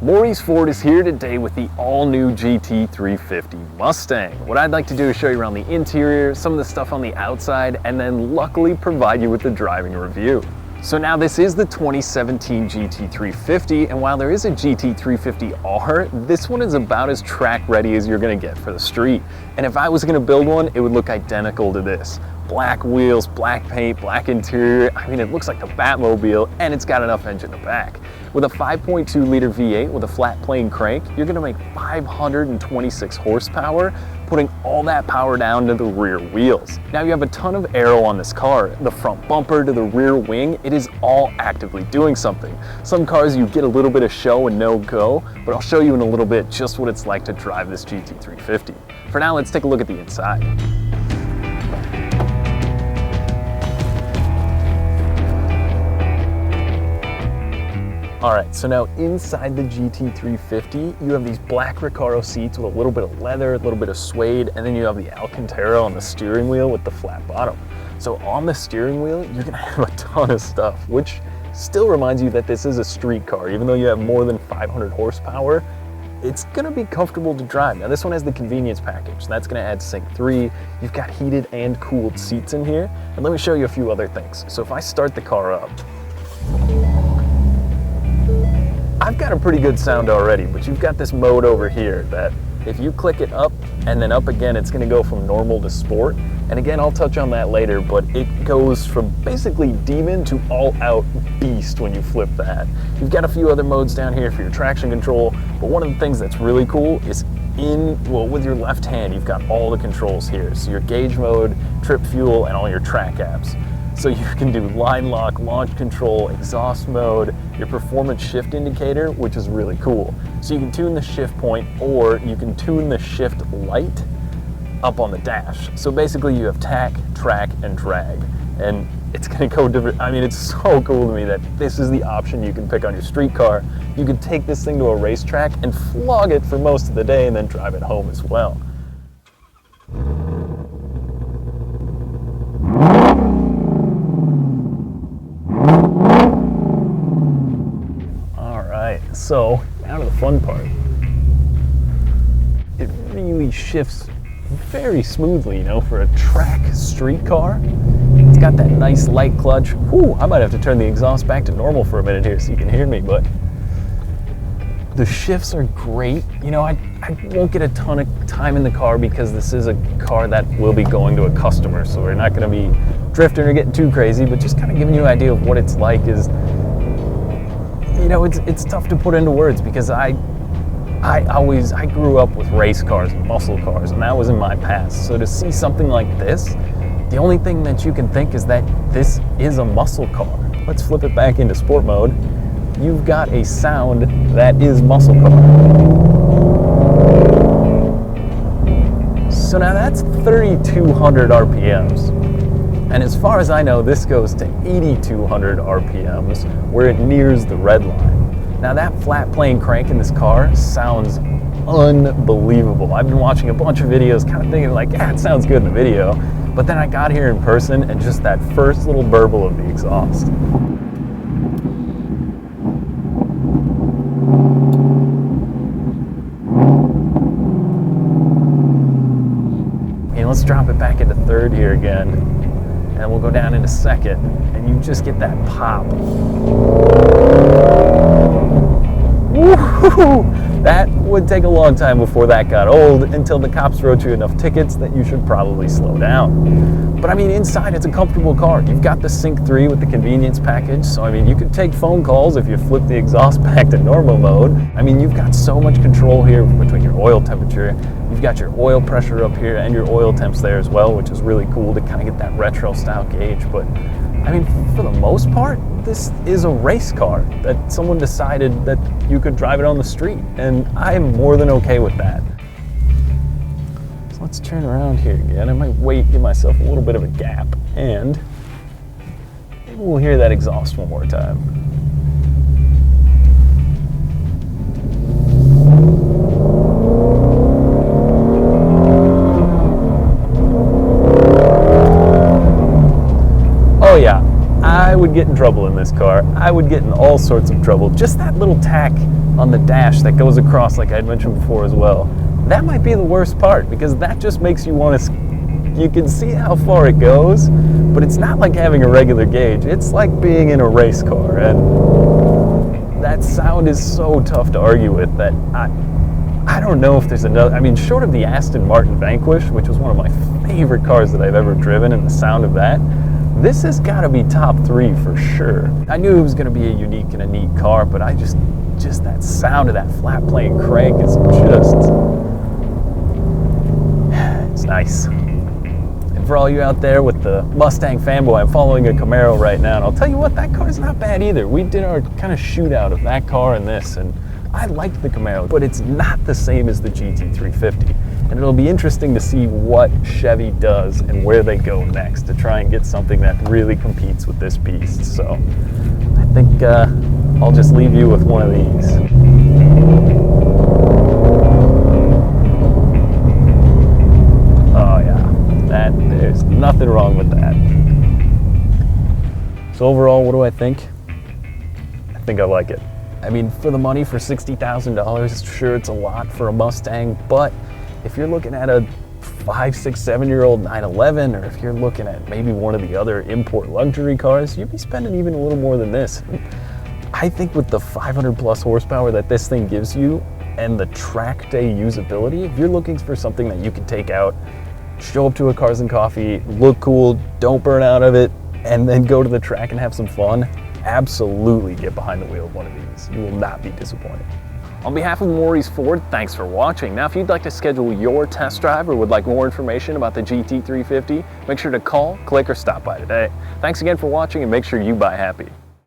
Morrie's Ford is here today with the all-new GT350 Mustang. What I'd like to do is show you around the interior, some of the stuff on the outside, and then luckily provide you with the driving review. So now this is the 2017 GT350, and while there is a GT350R, this one is about as track ready as you're gonna get for the street. And if I was gonna build one, it would look identical to this. Black wheels, black paint, black interior. I mean, it looks like the Batmobile, and it's got enough edge in the back. With a 5.2 liter V8 with a flat plane crank, you're gonna make 526 horsepower, putting all that power down to the rear wheels. Now you have a ton of aero on this car. The front bumper to the rear wing, it is all actively doing something. Some cars you get a little bit of show and no go, but I'll show you in a little bit just what it's like to drive this GT350. For now, let's take a look at the inside. All right, so now inside the GT350, you have these black Recaro seats with a little bit of leather, a little bit of suede, and then you have the Alcantara on the steering wheel with the flat bottom. So on the steering wheel, you're gonna have a ton of stuff, which still reminds you that this is a street car. Even though you have more than 500 horsepower, it's gonna be comfortable to drive. Now this one has the convenience package. That's gonna add Sync 3. You've got heated and cooled seats in here. And let me show you a few other things. So if I start the car up, I've got a pretty good sound already, but you've got this mode over here that if you click it up and then up again, it's gonna go from normal to sport. And again, I'll touch on that later, but it goes from basically demon to all out beast when you flip that. You've got a few other modes down here for your traction control, but one of the things that's really cool is with your left hand, you've got all the controls here. So your gauge mode, trip fuel, and all your track apps. So you can do line lock, launch control, exhaust mode, your performance shift indicator, which is really cool. So you can tune the shift point or you can tune the shift light up on the dash. So basically you have tack, track, and drag. And it's gonna go different. I mean, it's so cool to me that this is the option you can pick on your street car. You can take this thing to a racetrack and flog it for most of the day and then drive it home as well. So, now to the fun part. It really shifts very smoothly, you know, for a track street car. It's got that nice light clutch. Whew, I might have to turn the exhaust back to normal for a minute here so you can hear me, but the shifts are great. You know, I won't get a ton of time in the car because this is a car that will be going to a customer, so we're not gonna be drifting or getting too crazy, but just kind of giving you an idea of what it's like is, you know, it's tough to put into words because I grew up with race cars and muscle cars, and that was in my past. So to see something like this, the only thing that you can think is that this is a muscle car. Let's flip it back into sport mode. You've got a sound that is muscle car. So now that's 3,200 RPMs. And as far as I know, this goes to 8,200 RPMs where it nears the red line. Now that flat plane crank in this car sounds unbelievable. I've been watching a bunch of videos kind of thinking like, yeah, it sounds good in the video. But then I got here in person and just that first little burble of the exhaust. And let's drop it back into third here again. And we'll go down into second, and you just get that pop. Woo-hoo! That would take a long time before that got old, until the cops wrote you enough tickets that you should probably slow down. But I mean, inside it's a comfortable car. You've got the Sync 3 with the convenience package, so I mean, you could take phone calls if you flip the exhaust back to normal mode. I mean, you've got so much control here between your oil temperature. You've got your oil pressure up here and your oil temps there as well, which is really cool to kind of get that retro style gauge. But I mean, for the most part, this is a race car that someone decided that you could drive it on the street, and I'm more than okay with that. So let's turn around here again. I might give myself a little bit of a gap, and maybe we'll hear that exhaust one more time. Oh yeah, I would get in trouble in this car. I would get in all sorts of trouble. Just that little tack on the dash that goes across, like I had mentioned before as well. That might be the worst part, because that just makes you want to, you can see how far it goes, but it's not like having a regular gauge. It's like being in a race car, and that sound is so tough to argue with that I don't know if there's another, I mean, short of the Aston Martin Vanquish, which was one of my favorite cars that I've ever driven, and the sound of that, this has got to be top 3 for sure. I knew it was going to be a unique and a neat car, but I just that sound of that flat plane crank is just, it's nice. And for all you out there with the Mustang fanboy, I'm following a Camaro right now, and I'll tell you what, that car's not bad either. We did our kind of shootout of that car and this, and I liked the Camaro, but it's not the same as the GT350. And it'll be interesting to see what Chevy does and where they go next to try and get something that really competes with this beast. So I think I'll just leave you with one of these. Oh yeah, there's nothing wrong with that. So overall, what do I think? I think I like it. I mean, for the money, for $60,000, sure, it's a lot for a Mustang, but if you're looking at a 5, 6, 7-year-old 911, or if you're looking at maybe one of the other import luxury cars, you'd be spending even a little more than this. I think with the 500 plus horsepower that this thing gives you and the track day usability, if you're looking for something that you can take out, show up to a Cars and Coffee, look cool, don't burn out of it, and then go to the track and have some fun, absolutely get behind the wheel of one of these. You will not be disappointed. On behalf of Morrie's Ford, thanks for watching. Now, if you'd like to schedule your test drive or would like more information about the GT350, make sure to call, click, or stop by today. Thanks again for watching, and make sure you buy happy.